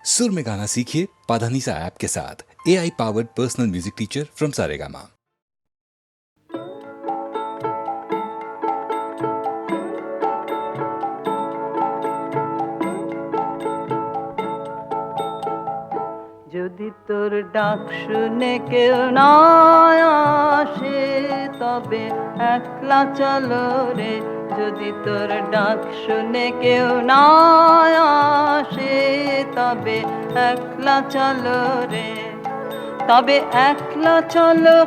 सुर में गाना सीखिए पाधानीसा ऐप के साथ। AI powered personal music teacher from Saregama. যদি তোর ডাক শুনে কেউ না আসে তবে একলা চলো রে। যদি তোর ডাক শুনে কেউ না আসে তবে একলা চলো রে। তবে একলা চলো,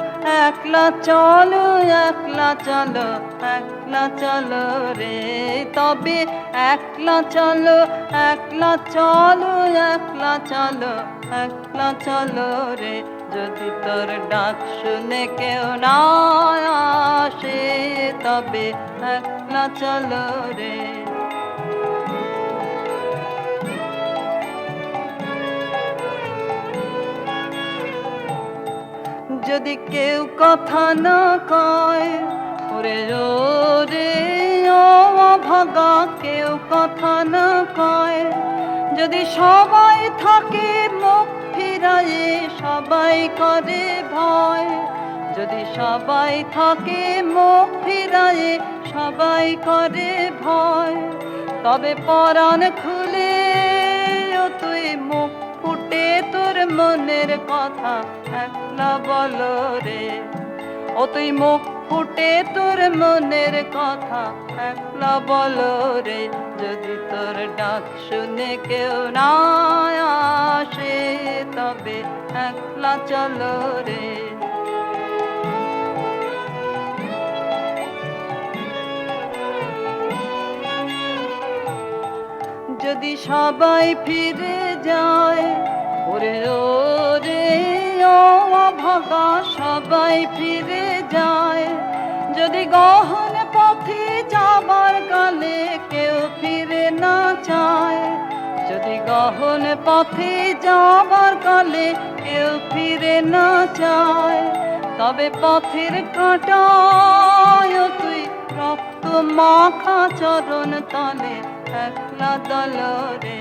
একলা চলো, একলা চলো, একলা চলো রে। তবে একলা চলো, একলা চলো, একলা চলো, একলা চলো রে। যদি তোর ডাক শুনে কেউ না আসে তবে একলা চলো রে। যদি কেউ কথা না কয় ওরে রে ও ভাগা, কেউ কথা না কয়। যদি সবাই থাকে মুখ ফিরায়ে সবাই করে ভয়। যদি সবাই থাকে মুখ ফিরায়ে সবাই করে ভয়। তবে পরাণ খুলে ও তুই মুখ ফুটে তোর মনের কথা একলা বলো রে। ও তুই মুখ ফুটে তোর মনের কথা একলা বলো রে। যদি তোর ডাক শুনে কেউ না আসে তবে একলা চলো রে। যদি সবাই ফিরে যায় ওরে রে ও ভাগা, সবাই ফিরে যায়। যদি গহন পথে যাবার কালে কেউ ফিরে না চায়। যদি গহন পথে যাবার কালে কেউ ফিরে না চায়। তবে পথের কাঁটায় তুই রক্ত মাখা চরণ তলে একলা দল রে।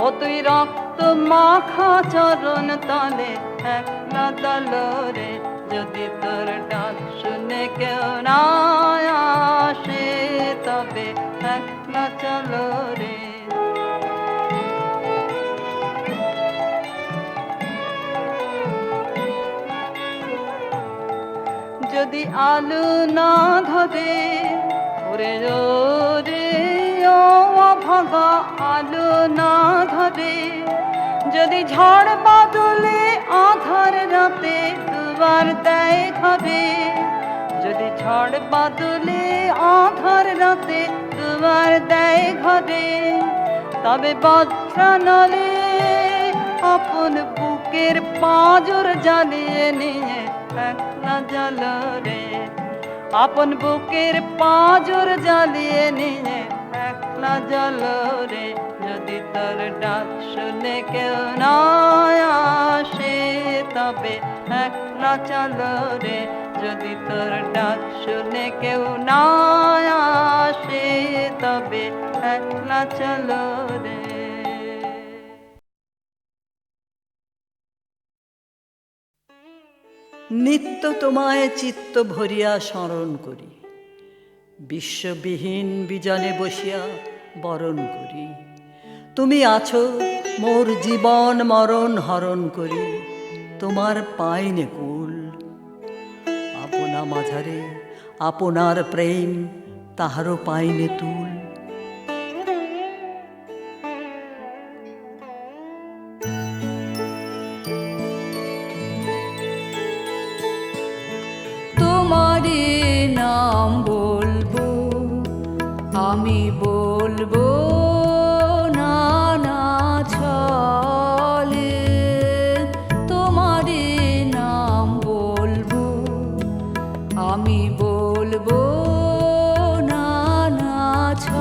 ও তুই রক্ত মাখা চরণ তলে একলা দল রে। যদি তোর ডাক শুনে কেউ না আসে তবে একলা চলো রে। যদি আলো না ধরে ওরে রে ও ভাগা, আলো না ধরে। যদি ঝড় বাদলে আধার রাতে দুয়ার দেয় ঘরে। যদি ঝড় বাদলে আধার রাতে দুয়ার দেয় ঘরে। তবে বজ্রানলে আপন বুকের পাঁজর জ্বালিয়ে নিয়ে একলা জ্বালো রে। আপন বুকের পাঁজর জ্বালিয়ে নিয়ে একলা জ্বালো রে। যদি তোর ডাক শুনে কেউ না আসে তবে একলা চলো রে। যদি তোর ডাক শুনে কেউ না আসে তবে একলা চলো রে। নিত্য তোমায় চিত্ত ভরিয়া স্মরণ করি। বিশ্ববিহীন বিজনে বসিয়া বরণ করি। তুমি আছো মোর জীবন মরণ হরণ করি। তোমার পাইনে কুল আপনা মাঝারে আপনার প্রেম তাহারও পাইনে তুল। তোমারে নাম বলবো আমি, বলবো নানা ছলে। তোমারে নাম বলবো আমি, বলবো নানা ছলে।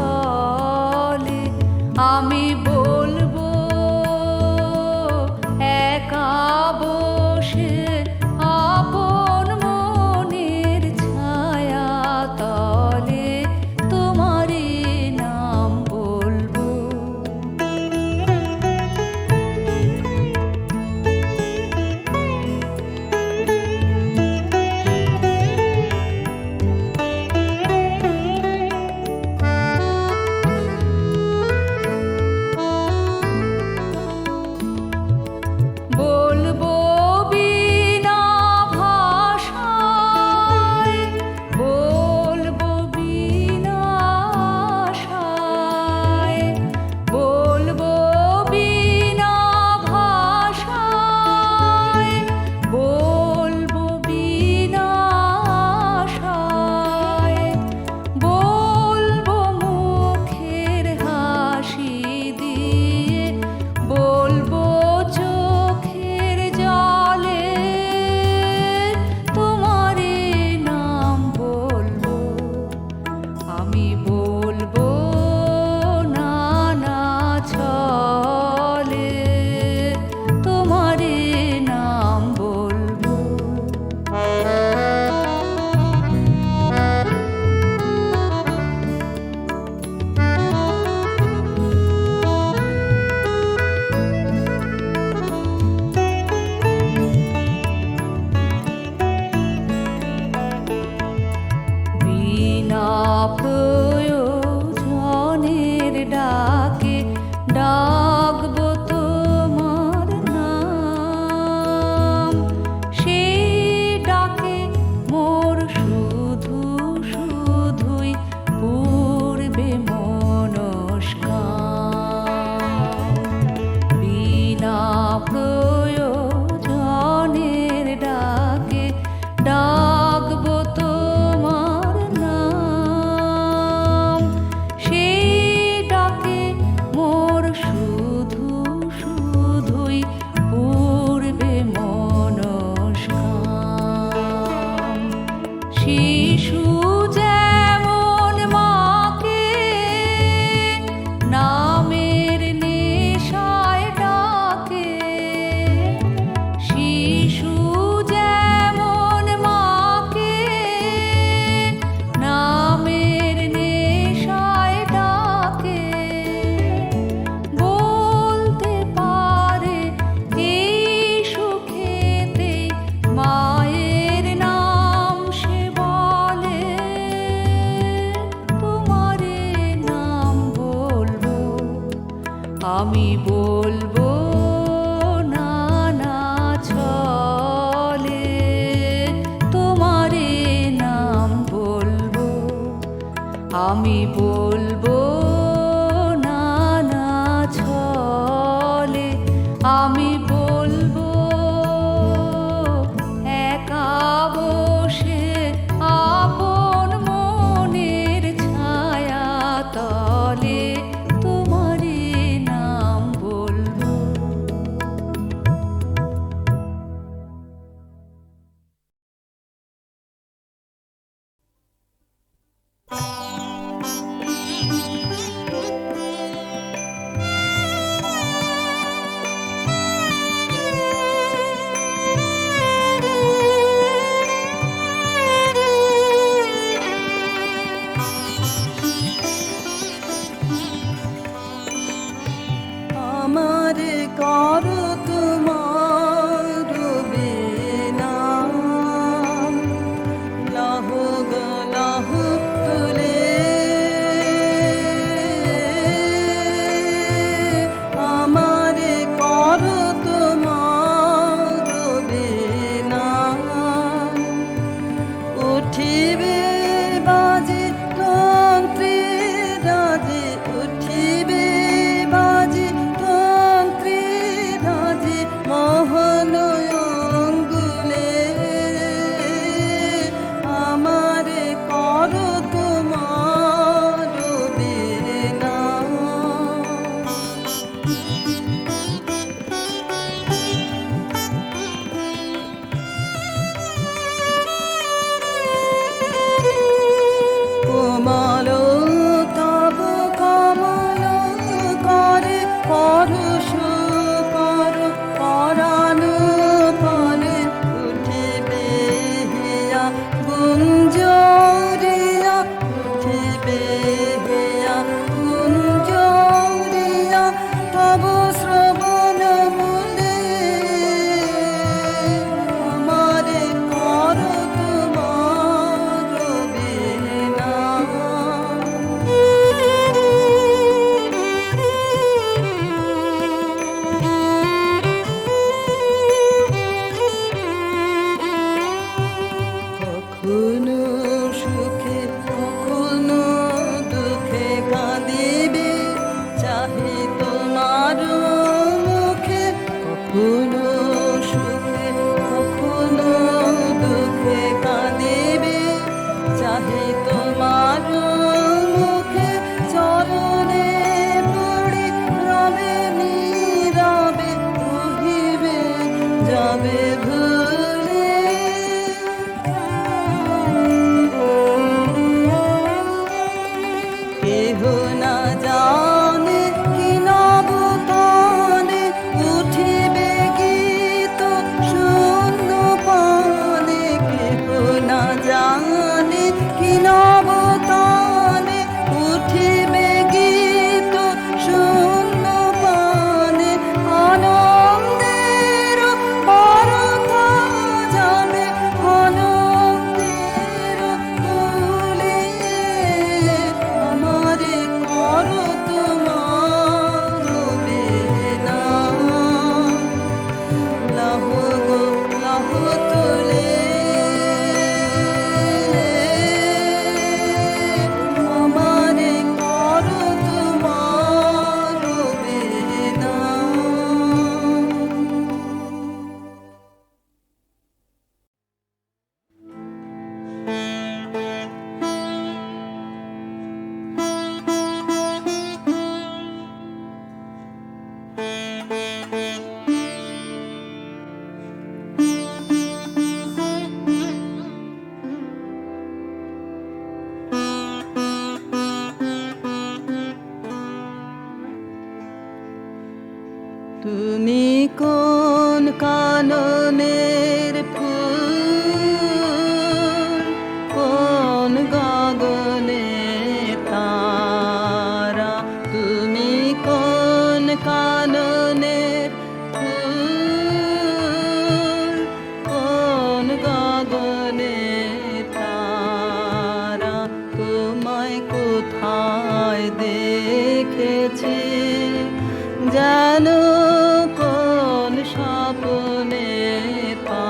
আমি বলবো নানা ছলে, আমি বলবো একা বসে আপন মনের ছায়া তলে তোমারই নাম বলবো। আমার করো তোমার বিনা, লাহ গো লাহ তুলে আমার করো তোমার বিনা, উঠিবে বাজে তন্ত্রে রাজে, উঠিবে বাজে তন্ত্রে রাজে মোহন অঙ্গুলে আমার করো তোমার বিনা। কোমল তব কমল করে পরশ কর পরাণ ফলে উঠিবে হিয়া গুঞ্জরিয়া, উঠিবে হিয়া গুঞ্জরিয়া তব শ্রবণ মূলে আমারে করো তোমার বিনা। কখনো সুখে কখনো দুঃখে কাঁদিবে চাহি তোমার মুখে, কখনো সুখে কখনো দুঃখে কাঁদিবে চাহি তোমার মুখে, চরণে পড়ি রবে নীরবে রহিবে যাবে ভুলে কেহ না জানে কি নবতানে উঠিবে গীত শূন্য পানে, কেহ না জানে কি নবতানে উঠিবে গীত শূন্য পানে, আনন্দের পরতা যাবে আনন্দের কুলে আমারে করো তোমার বিনা, লাহ গো লাহ তুলে আমারে করো তোমার বিনা। তুমি কোন কাননের ফুল, কোন গগনে তারা, তুমি কোন কাননের ফুল, কোন গগনে তারা, তোমায় কোথায় দেখেছি যেন কোন স্বপ্নে পা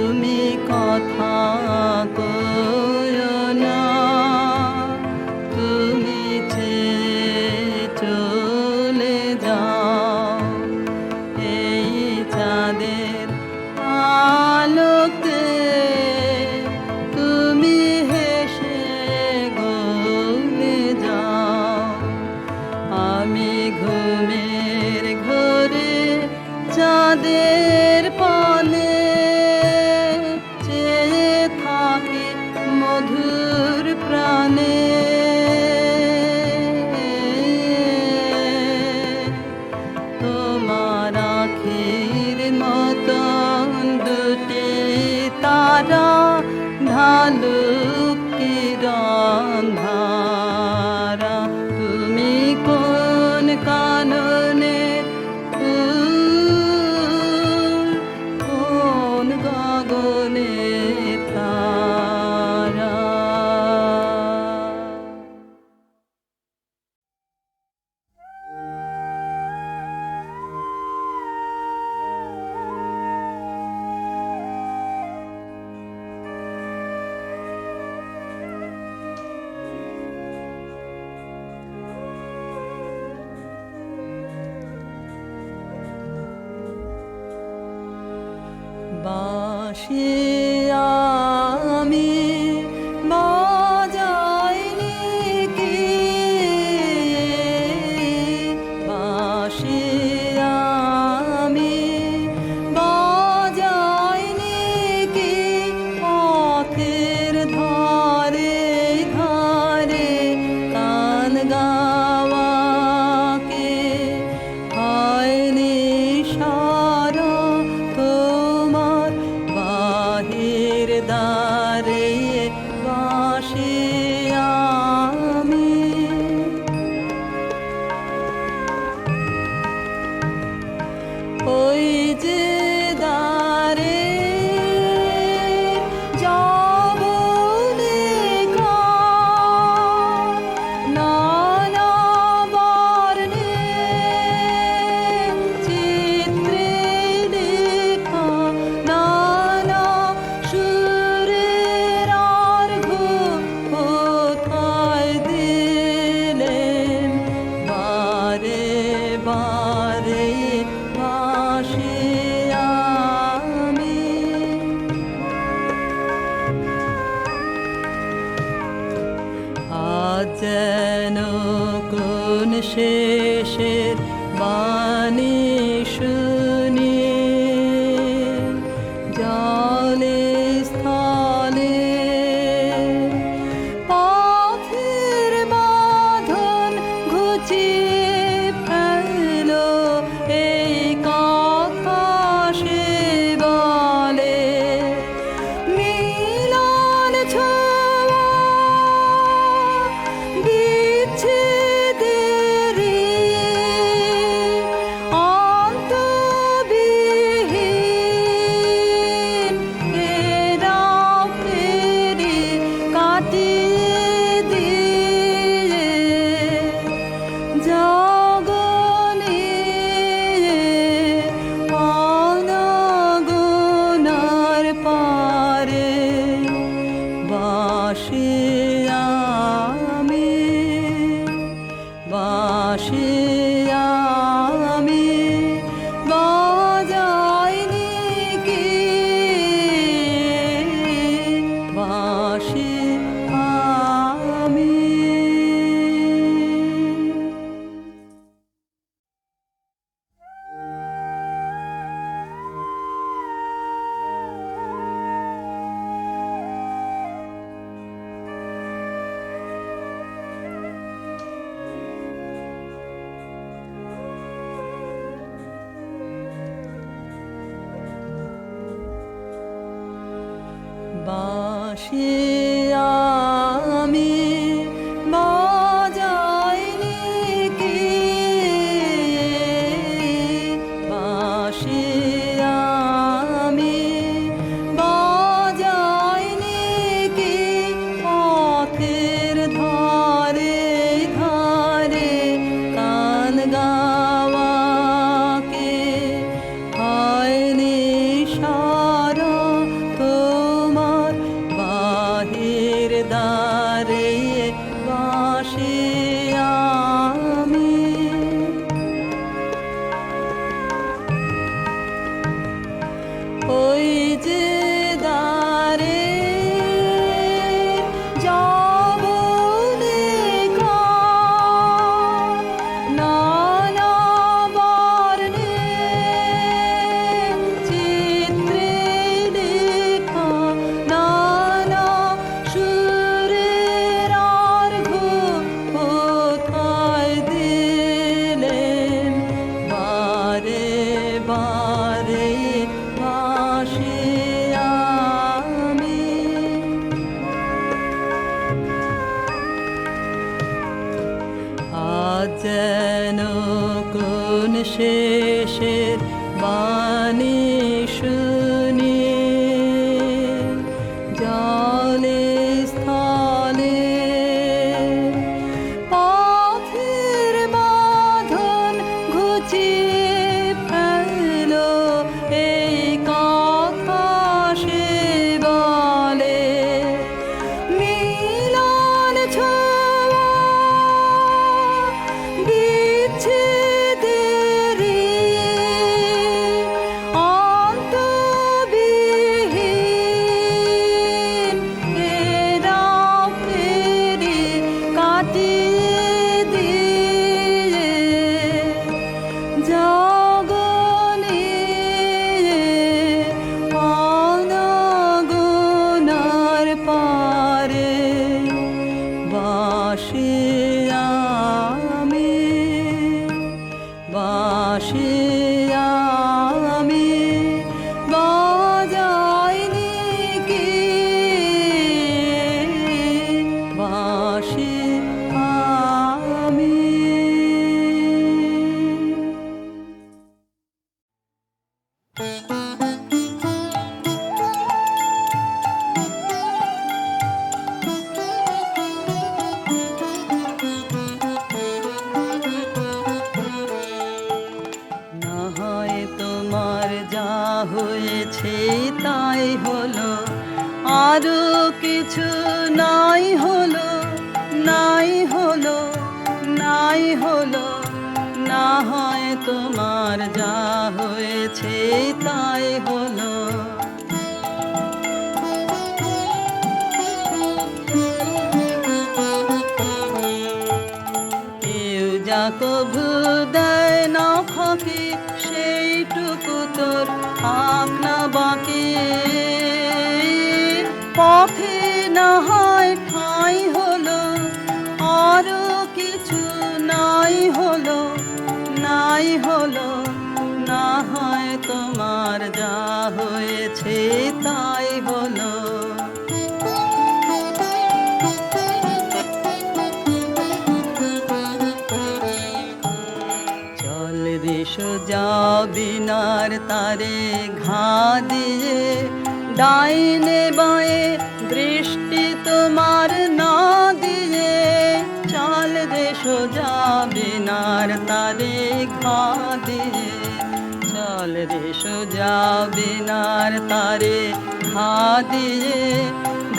তুমি কথা কয়ো না, তুমি ছেড়ে চলে যাও এই চাঁদের আলোতে, তুমি হেসে গলে যাও। আমি ঘুমের ঘরে চাঁদের পানে চেয়ে থাকি মধুর প্রাণে। তোমার আখির মতন দুটি তারা ঢালুক কিরণ ধারা, তুমি কোন কাননে ফুল, কোন গগনে তারা। বাঁশি আমি বাজাইনি কি, বাঁশি আমি বাজাইনি কি, পথের ধারে ধারে গান গাওয়াকে হয়নি সারা তোমার বাহির দ্বারে। বাঁশি আমি ওই যে দ্বারে যাব লেখা নানা বর্ণে চিত্রে লেখা, নানা সুরের অর্ঘ্য কোথায় দিলেন বারে বারে। বাঁশি আমি আজ যেন কোন শেষের বাণী শুনি, জলে স্থলে পথের বাঁধন ঘুচিয়ে ফেলো এই কথা সে বলে। মিলন ছোঁয়া বিচ্ছেদের অন্তবিহীন এরা ফেরি কাটিয়ে দিয়ে জগনে অনগনার পারে। বাঁশি আমি, বাঁশি আমি বাজাইনি কি, বাঁশি আমি। বাঁশি আমি বাজাইনি কি, বাঁশি আমি বাজাইনি কি, পথের ধারে ধারে গান গাওয়াকে হয়নি সারা শেষের বাণী শুনি জলে স্থলে পথের বাঁধন ঘুচিয়ে ফেল এই কথা সে বলে মিলন ছোঁয়া বিচ্ছেদের অন্তবিহীন এ রাতের কাটিয়ে দিয়ে জগনে অনগনার পারে বাসি আমি বাসি আমি বাজাইনি কি বাসি আমি না হয় তোমার যা হয়েছে তাই হলো আরো কিছু নাই হলো নাই হলো নাই হলো না হয় তোমার যা হয়েছে তাই হলো কেউ যা কভু দেয় না ফাঁকি সেইটুকু তোর আপনা বাকি পথে না হয় ঠাঁই হলো আরো কিছু নাই হলো নাই হলো না হয় তোমার যা হয়েছে তাই হলো চল রে সোজা বিনার তারে ঘা দিয়ে ডাইনে বাঁয়ে দৃষ্টি তোমার না দিয়ে চল রে সোজা বিনার তারে ঘা দিয়ে চল রে সোজা বিনার তারে ঘা দিয়ে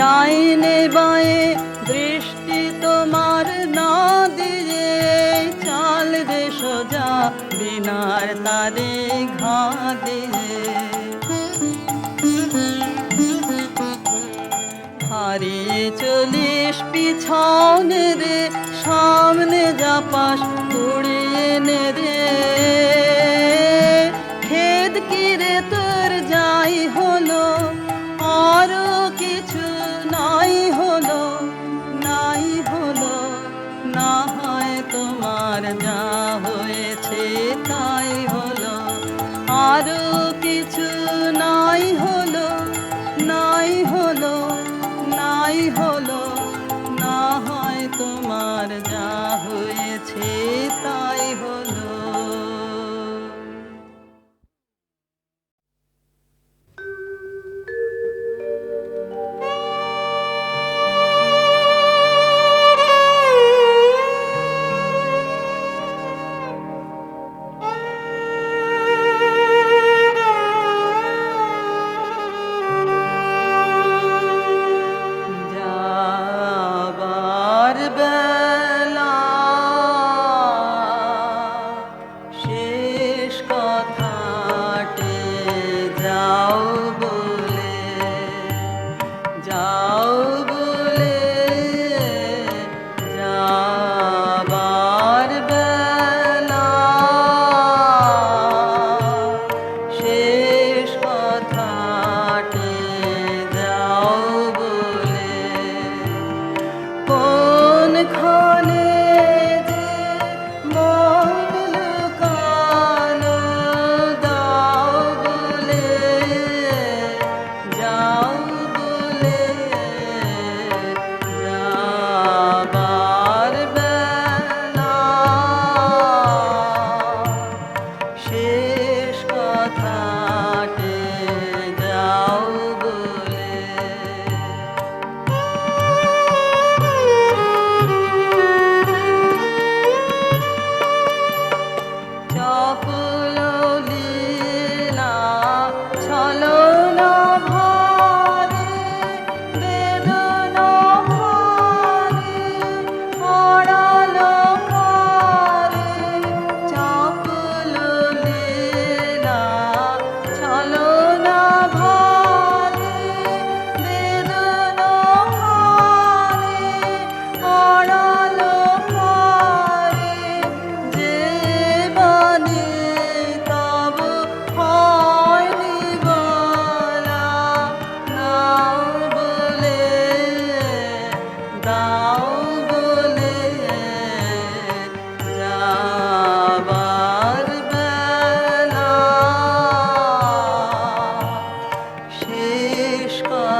ডাইনে বাঁয়ে দৃষ্টি তোমার না দিয়ে চাল রে সোজা বিনার তারে ঘা দিয়ে হারিয়ে চলিস পিছনে রে সামনে যা পাস উড়িয়ে নে রে খেদ কি রে তোর যাই হলো আরো কিছু নাই হলো নাই হলো না হয় তোমার যা হয়েছে তাই হলো আরো কিছু নাই হলো নাই হলো নাই হলো না হয় তোমার যা হয়েছে তাই হলো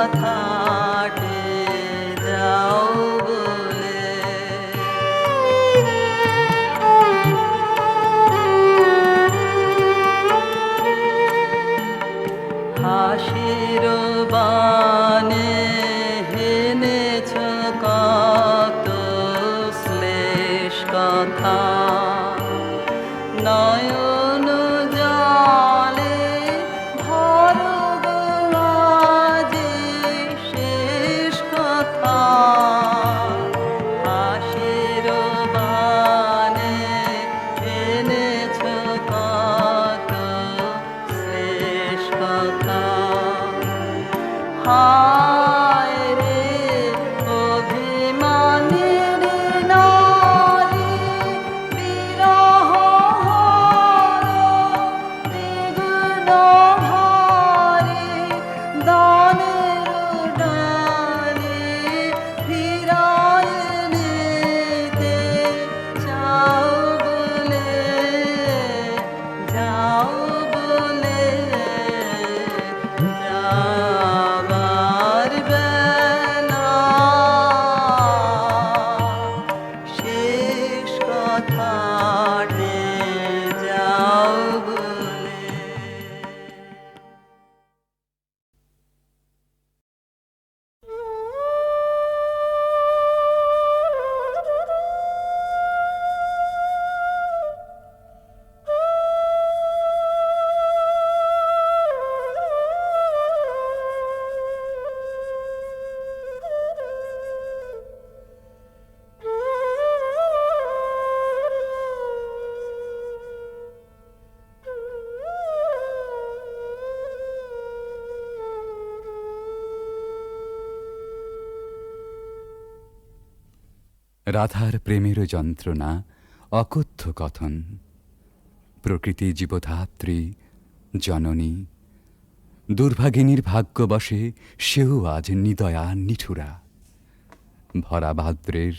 কথাটি যাও বলে। হাসির বানে হেনেছ কত শ্লেষ কথা, নয়ন জলে ভরো যে শেষ কথা। হাসির বানে এনেছ কত শেষ কথা। হায় রে অভিমানের নারী, বিরহ দ্বিগুণ ভারী, দানের ডালি ফিরায় নিতে চাও বলে, যাও বলে। যাবার বেলা শেষ কথাটি যাও বলে। রাধার প্রেমের যন্ত্রণা অকথ্য কথন। প্রকৃতি জীবধাত্রী জননী, দুর্ভাগিনীর ভাগ্যবশে সেও আজ নিদয়া নিঠুরা। ভরা ভাদ্রের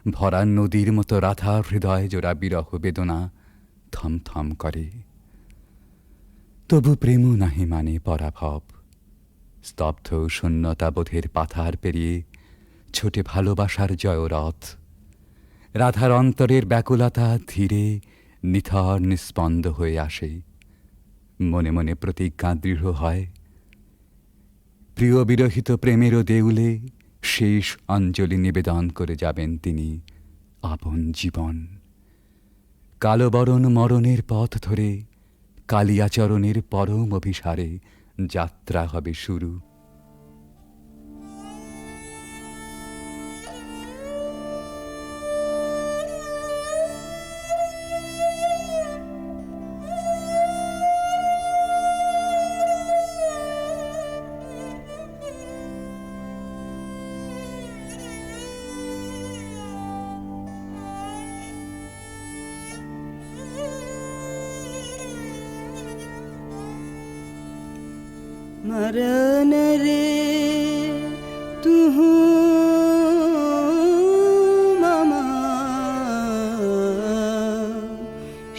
ভরা নদীর মতো রাধা হৃদয় জোড়া বিরহ বেদনা থমথম করে। তবু প্রেম নাহি মানে পরাভব। স্তব্ধ শূন্যতাবোধের পাথার পেরিয়ে ছোটে ভালোবাসার জয়রথ। রাধার অন্তরের ব্যাকুলতা ধীরে নিথর নিস্পন্দ হয়ে আসে। মনে মনে প্রতিজ্ঞা দৃঢ় হয়, প্রিয় বিরহিত প্রেমেরও দেউলে শেষ অঞ্জলি নিবেদন করে যাবেন তিনি আপন জীবন। কালবরণ মরণের পথ ধরে কালিয়াচরণের পরম অভিসারে যাত্রা হবে শুরু। मरन रे तू ममा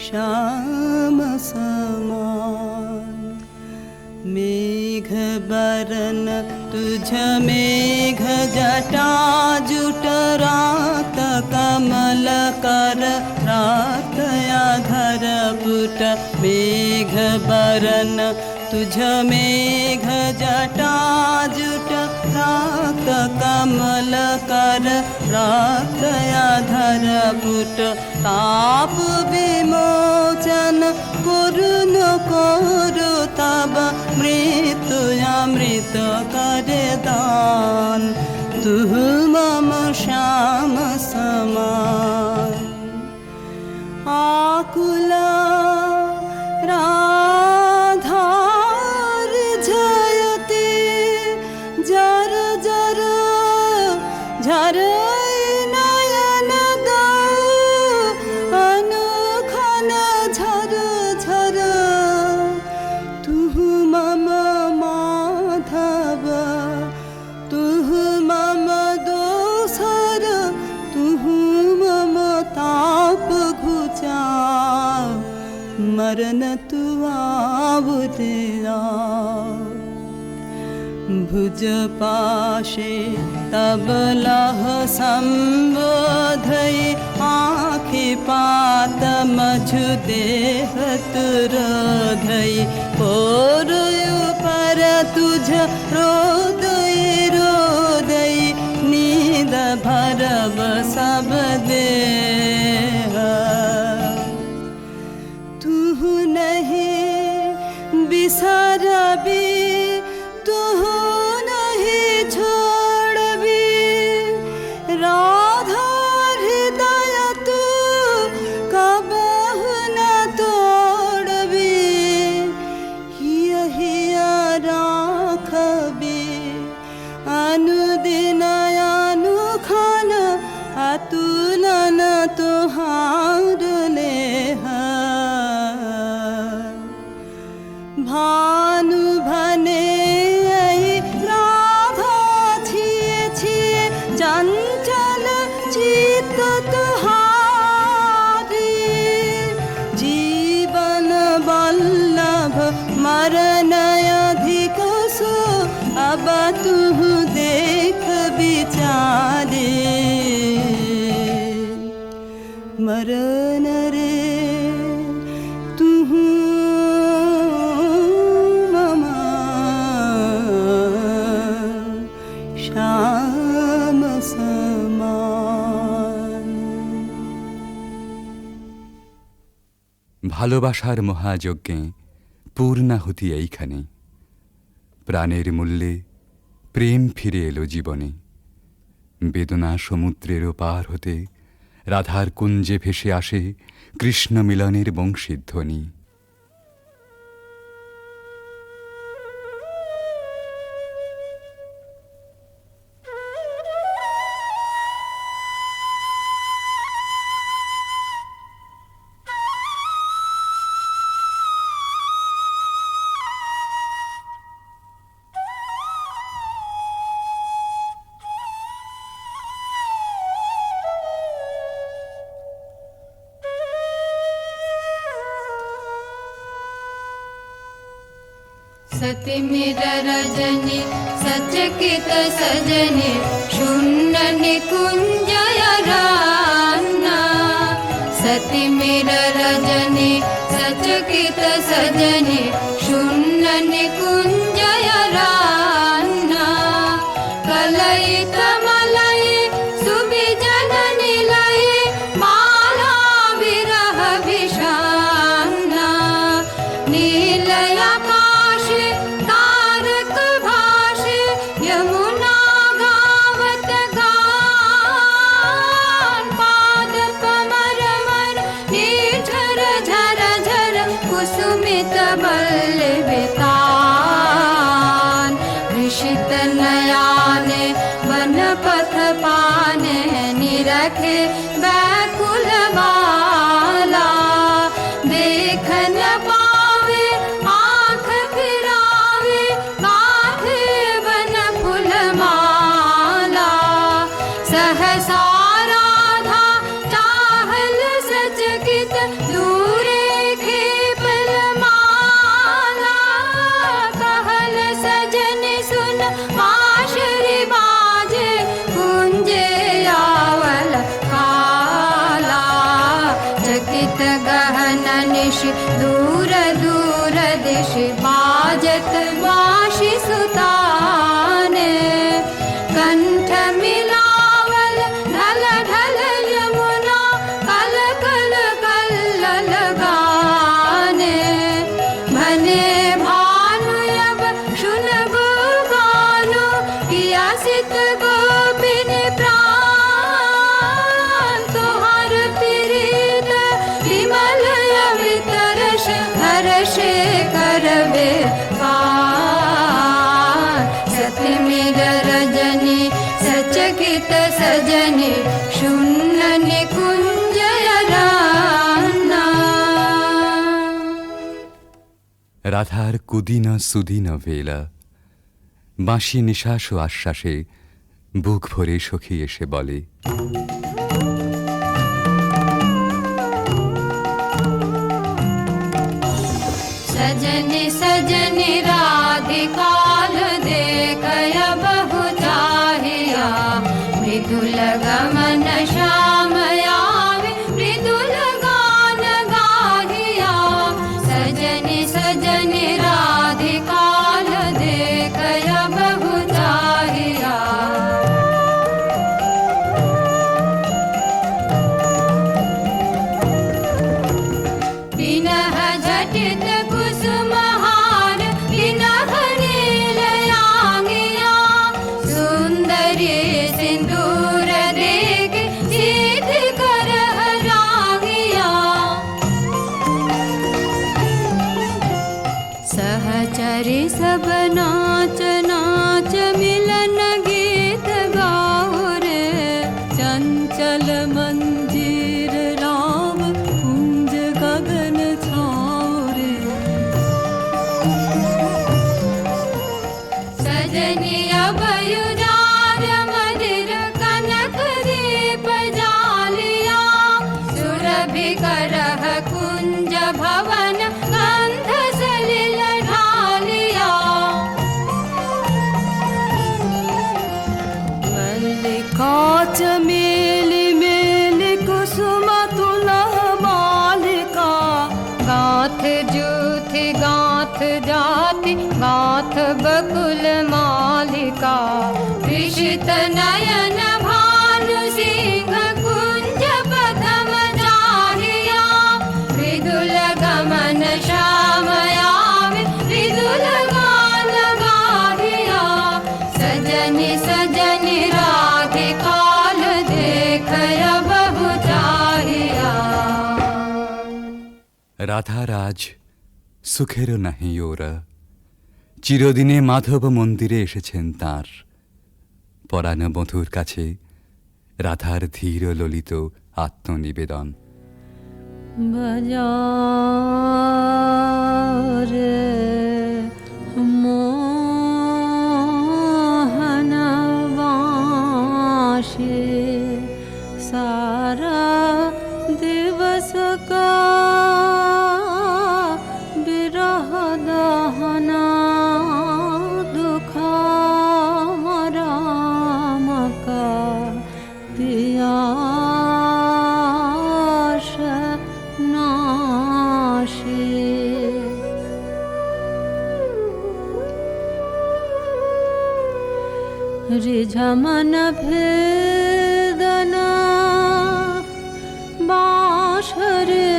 श्याम समान। मेघ बरन तुझ मेघ जटा जुट रात कमल कर रात आधर पुट। मेघ बरन तुझ मेघ जटा जुट रात कमल कर रात आधर पुट। ताप विमोचन करुण करु तब मृत्यु अमृत करे दान। तू मम श्याम समान। आकुला राधार जयते जर जर झर नयन अनुखन झर झर। तू मम माधव तू मम दोसर तू मम ताप घुचा। मरन तू आवुदिया भुज पाशे तबलह संबोधय आँखे पात मझु देह तुरोधय पोरुयु पर तुझ रोदय रोदय नींद भरब सब देह तू नहीं बिसरबी तू नहीं छोड़बी राधा हृदय तू कबहु न तोड़बी यही राखबी अनुदिन अनुखन अतुलन तुहार नेह भानु भने राधा छिए छिए चंचल चित्त तुहारी जीवन वल्लभ मरण अधिक सो अब तू देख विचारे मरण रे तू श्याम समान ভালোবাসার মহাযজ্ঞে পূর্ণাহুতি এইখানে প্রাণের মূল্যে প্রেম ফিরে এলো জীবনে বেদনা সমুদ্রের পার হতে রাধার কুঞ্জে ভেসে আসে কৃষ্ণ মিলনের বংশীধ্বনি सति मेरा रजनी सचकित सजनी शून्य निकुंजय रान्ना सति मेरा रजनी सचकित सजनी शून्य निकुंजय रान्ना कलई कमलई सुबिजन निलय माला विरह विषान्ना नीलय कुसुमित बल्लवितान ऋषित नयाने वन पथ पाने निरखे व्याकुल बाला देख न पावे आँख फिरावे गाथे वन फूल माला सहसा राधा चाहल सचकित दूरे बांसुरी बाजे कुंजे आवल काला चकित गहन निश दूर दूर दिश बाजत वाशी सुताने कंठ मिलावल ढल ढल यमुना कल कल कल गाने भने भानु अब सुनबो गानो पियासित गोपिनी प्राण तोहर प्रीत विमल अवितरश हर्षे करबे पार सति मेर रजनी सचकित सजनी शून्य निकुंजय रान्ना রাধার কুদিন সুদিন বেলা বাঁশি নিঃশ্বাস ও আশ্বাসে বুক ভরে সখী এসে বলে सजनी सजनी राधिकाल देखै मृदुल गमन श्याम आवे मृदुल गान गाहिया सजनि सजनि राधिकाल देखय बहु चाहिया विनह झटित कुसुमहार विनह नीलयांगिया सुंदरी सिंदूर देख सीध करह रागिया सहचरी सब नाच नाच मिलन गीत गाओ रे चंचल मंजीर राम कुंज गगन छाओ रे सजनी अभयुदार मदिर कनक दीप जालिया सुरभि करह कुंज भवन गंध सलिल ढालिया मल्लिका चमेली मेली कुसुम तुलह मालिका गाथ जूथि गाथ जाति गाथ बकुल मालिका विषित नयन भानु सिंह कुंज पदम जाहिया मृदुल गमन श्याम आवे मृदुल गान गाहिया सजनि सजनि राधिकाल देखय बहु चाहिया রাধার আজ সুখেরও নাহি ওরা চিরদিনে মাধব মন্দিরে এসেছেন তাঁর পরাণ বধূর কাছে রাধার ধীর ললিত আত্মনিবেদন बजारे मोहन वाशे सारा दिवस का विरह दहना दुखा राम का पियास नाशे रिझमन भेदना बाँसुरी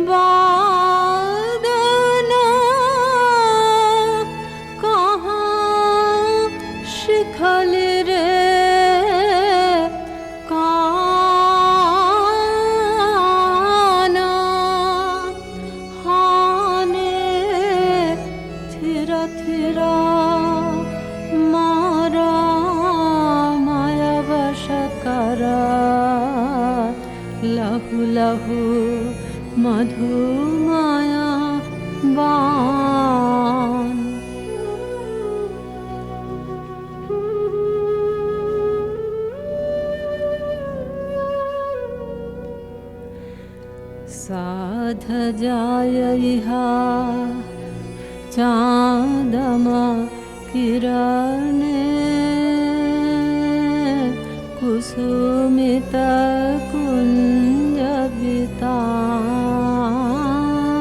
वादना कहाँ शिखली रे काना हाने थिरा थिरा मारा माया वश करा लहु लहु मधु माया बान साध जाय इहा चाँदमा किरणे कुसुमित कुंज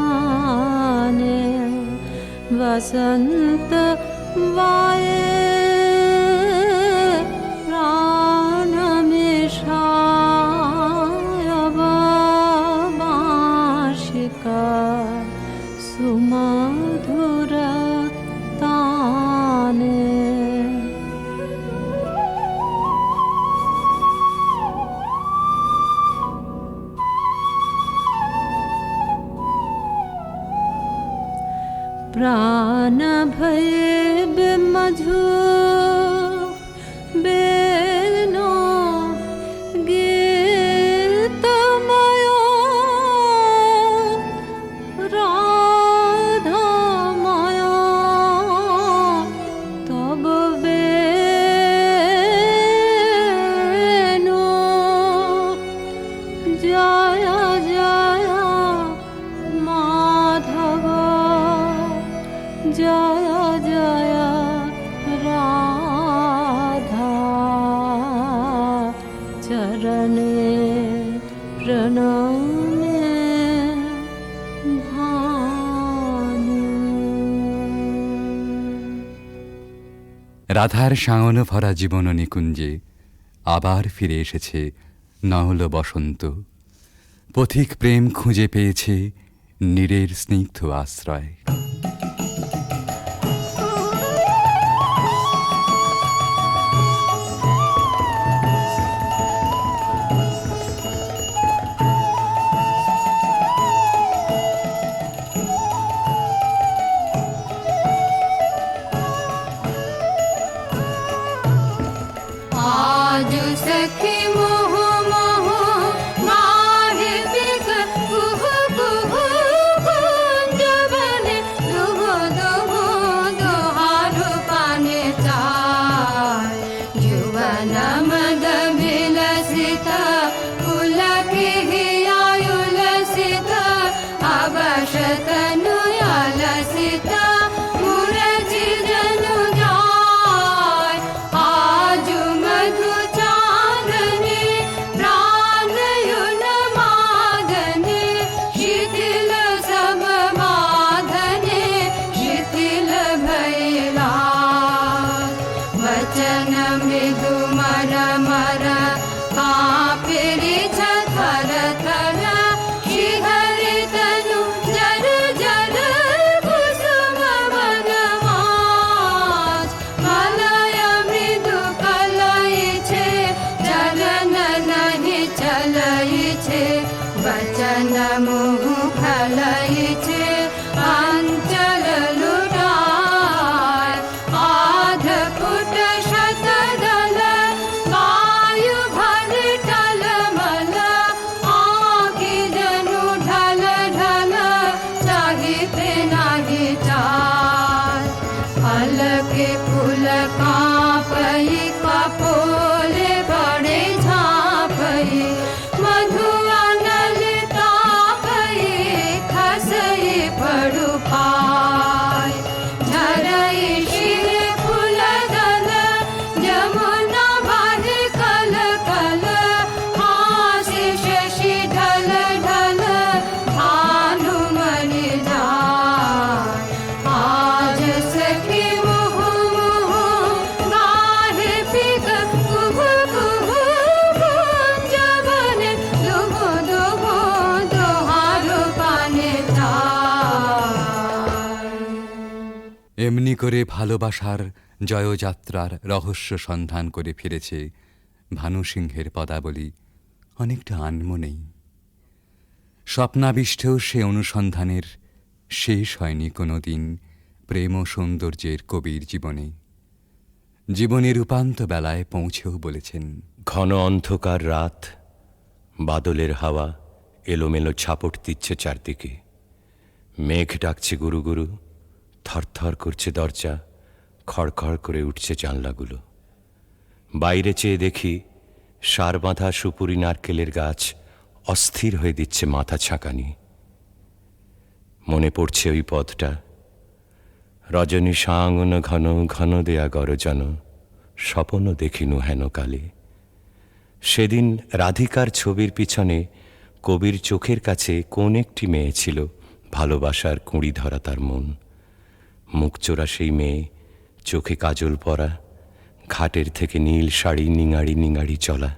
बिताने वसंत वाये प्राण मिषाय वार्षिका सुमधुर ताने प्राण भये बिमझु बेनो गीतमयो राधामयो तब बेनो जय जय माधव जय जय রাধার সাঙন ভরা জীবন নিকুঞ্জে আবার ফিরে এসেছে নহল বসন্ত। পথিক প্রেম খুঁজে পেয়েছে নীরের স্নিগ্ধ আশ্রয়। आज सखी मोह मोह माहे बिक कुह कुह कुंज बने दुह दुह दुहार पाने चार जुवन मद विलसित पुलक हियायुलसित अवशत नुयालसित मुरजी जनु जाय आज मधु चांदनी प्राणयुन मादने शिथिल सब बाधने शिथिल भैला वचन मृदु मर मर कापिरि थर थर शिहरि तनु जर जर कुसुम वनमाज मलय मृदु कलय छे चलन नहीं चलय छे वचन मुह फलय छे अंचल लुटाय आध फुट शतदल वायु भर टलमल आगे जनु ढल ढल चाहिते नाही चार फल के फूल कांपई कपोले बड़े झांपई मधु अनल तापई खसई पड़ु पाय झरई शिर फूल दल जमुना भर कल कल हासि शशि ढल ढल भानुमणि जाय आज सखी मुह मुह गाहे पिक कुह कुह कुंज बने दुह दुह दोहार पाने चाय। এমনি করে ভালোবাসার জয়যাত্রার রহস্য সন্ধান করে ফিরেছে ভানুসিংহের পদাবলী অনেকটা আনমনেই। স্বপ্নাবিষ্টেও সে অনুসন্ধানের শেষ হয়নি কোনো দিন প্রেম ও সৌন্দর্যের কবির জীবনে। জীবনের উপান্ত বেলায় পৌঁছেও বলেছেন, ঘন অন্ধকার রাত, বাদলের হাওয়া এলোমেলো ছাপট দিচ্ছে চারদিকে। মেঘ ডাকছে গুরু গুরু, থরথর করছে দরজা, খড়খড় করে উঠছে জানলাগুলো। বাইরে চেয়ে দেখি সার বাঁধা সুপুরি নারকেলের গাছ অস্থির হয়ে দিচ্ছে মাথা ছাঁকানি। মনে পড়ছে ওই পথটা, রজনী সাঙ্গন ঘন ঘন দেয়া গরজন, স্বপন দেখিনু হেন কালে। সেদিন রাধিকার ছবির পিছনে কবির চোখের কাছে কোন একটি মেয়ে ছিল, ভালোবাসার কুঁড়ি ধরা তার মন। মুখচোরা সেই মেয়ে, চোখে কাজল পরা, ঘাটের থেকে নীল শাড়ি নিঙাড়ি নিঙাড়ি চলা।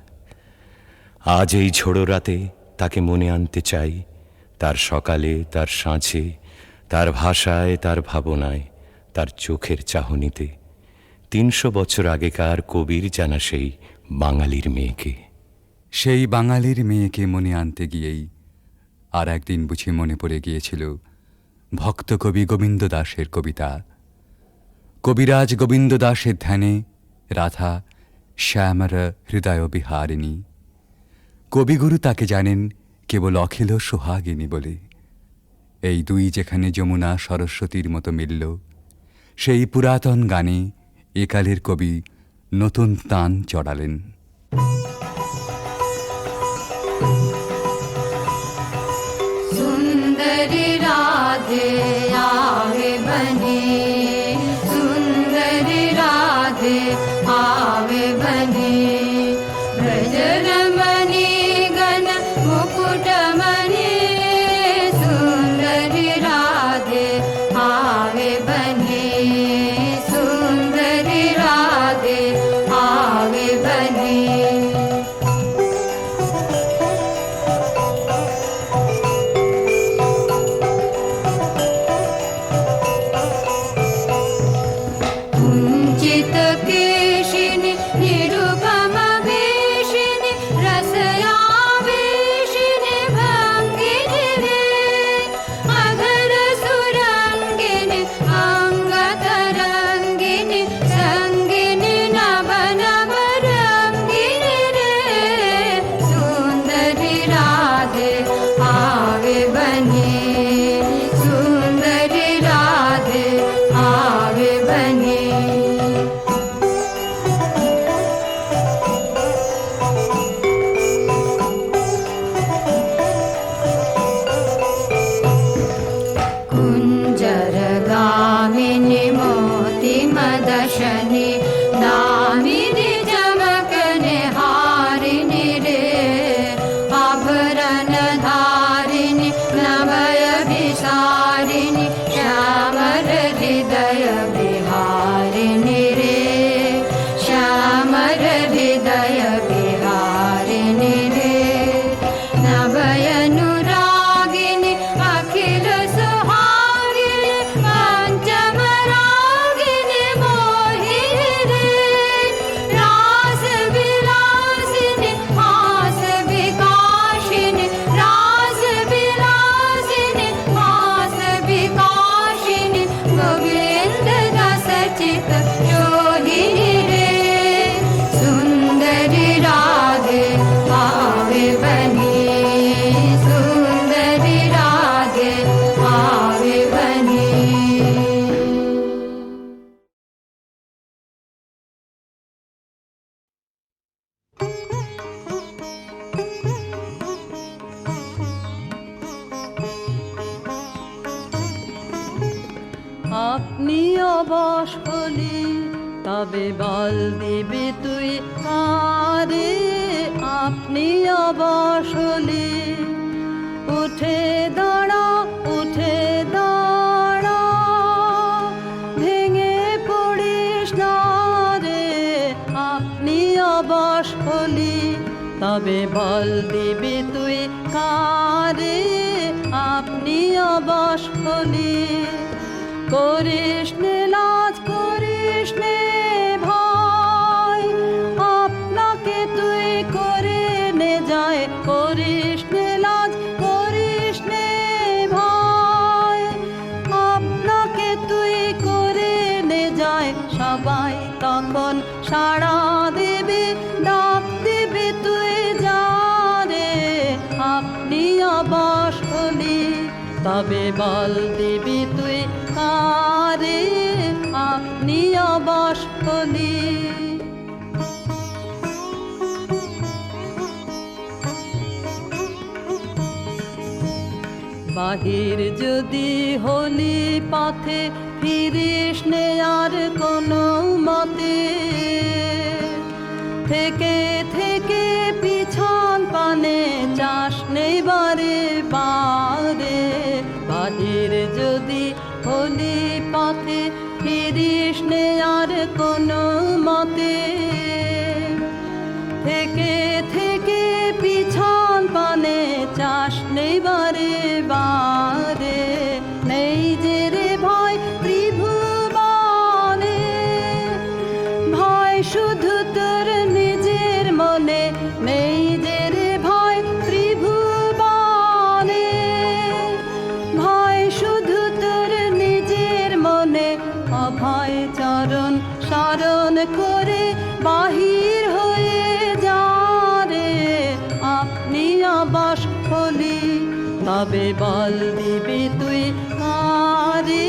আজ এই ঝোড়ো রাতে তাকে মনে আনতে চাই, তার সকালে, তার সাঁঝে, তার ভাষায়, তার ভাবনায়, তার চোখের চাহনিতে। ৩০০ বছর আগেকার কবির জানা সেই বাঙালির মেয়েকে। সেই বাঙালির মেয়েকে মনে আনতে গিয়েই আর একদিন বুঝি মনে পড়ে গিয়েছিল ভক্ত কবি গোবিন্দ দাসের কবিতা। কবিরাজ গোবিন্দ দাসের ধ্যানে রাধা শ্যামর হৃদয় বিহারিণী। কবিগুরু তাকে জানেন কেবল অখিল সোহাগিনী বলে। এই দুই যেখানে যমুনা সরস্বতীর মতো মিলল, সেই পুরাতন গানে একালের কবি নতুন তান চড়ালেন। सुंदरी राधे आवे बने, सुंदरी राधे आवे बने, ब्रजरमणि गण मुकुटमणि, सुंदरी राधे आवे बने, सुंदरी राधे आवे बने कुञ्चित केशिनि निरुपम वेशिनि रसयावेशिनि भङ्गिनि रे अधर सुरङ्गिनि अङ्गतरङ्गिनि सङ्गिनि नव नव रङ्गिनि रे सुन्दरि राधे आवे बने सुन्दरि राधे आवे बने कुञ्जरगामिनि मोतिमदशनि दामिनि चमकनि हारिणि रे आभरणधारिणि नभयभिसारिणि श्यामर हृदय विहारिणि रे श्यामर हृदय विहारिणि रे नभयनुरागिनि अखिल सुहागिनि पञ्चमरागिनि मोहिनि रे रास विलासिनि हास विकाशिनि रास विलासिनि हास विकाशिनि गोविन्द दास चित जोहिनि रे सुन्दरि राधे आवे बने सुन्दरि राधे आवे बने আপনি অবশ হলি তবে বল দিবি তুই কারে আপনি অবশ হলি উঠে দাঁড়া ভেঙে পড়িস না রে আপনি অবশ হলি তবে বল দিবি তুই কারে আপনি অবশ হলি করিস নে লাজ করিস নে ভয় আপনাকে তুই করে নে যায় করিস নে লাজ করিস নে ভয় আপনাকে তুই করে নে যায় সবাই তখন সাড়া দেবে ডাক দেবে তুই যা রে আপনি অবশ হলি তবে বল দিবি তুই কারে আপনি অবশ হলি বাহির যদি হলি পথে ফিরিস নে আর কোনো মতে থেকে থেকে পিছন পানে চাস নেই বারে বারে বাহির যদি হলি পথে ফিরিস নে আর কোনো মতে থেকে থেকে পিছন পানে চাস নেই বারে বারে নেই যে রে ভয় ত্রিভুবনে ভয় শুধু তোর নিজের মনে নেই যে রে ভয় ত্রিভুবনে ভয় শুধু তোর নিজের মনে অভয় চরণ শরণ করে বাহির হয়ে যা রে আপনি অবশ হলি তবে বল দিবি তুই কারে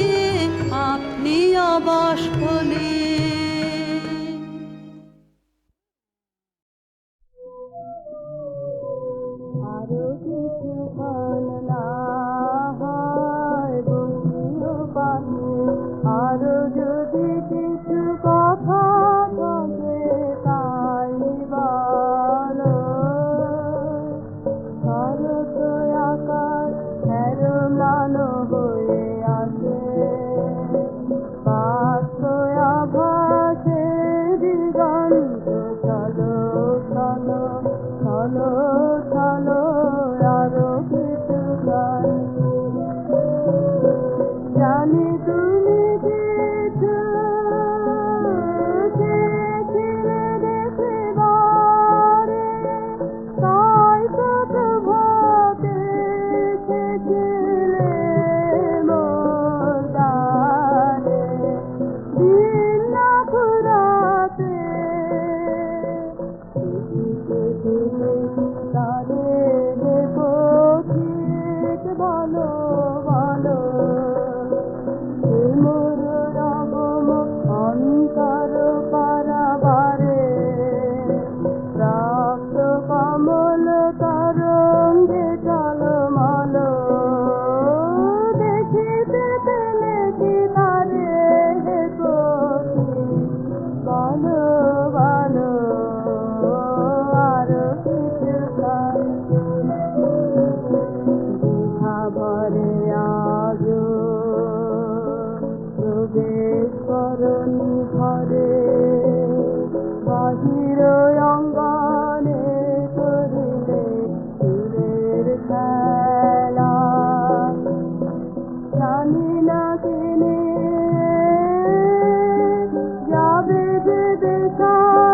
আপনি অবশ হলি আরো কিছু না হয় বন্ধু পাশে আরো যদি কিছু কথা থাকে তাই বলো শরৎ আকাশ এরোলানো হয়ে আছে বাস্তয়া ভাসে দিগন্ত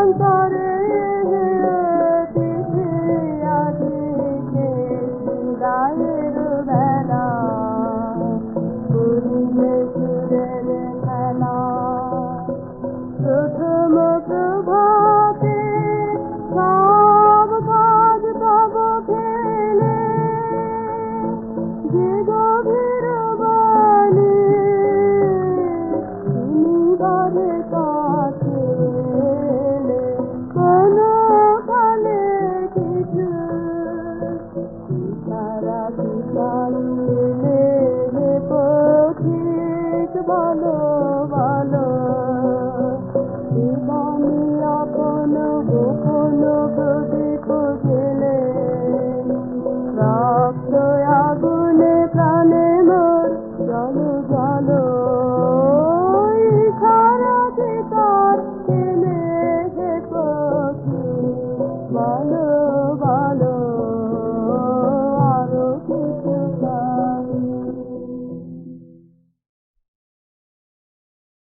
অন্তরে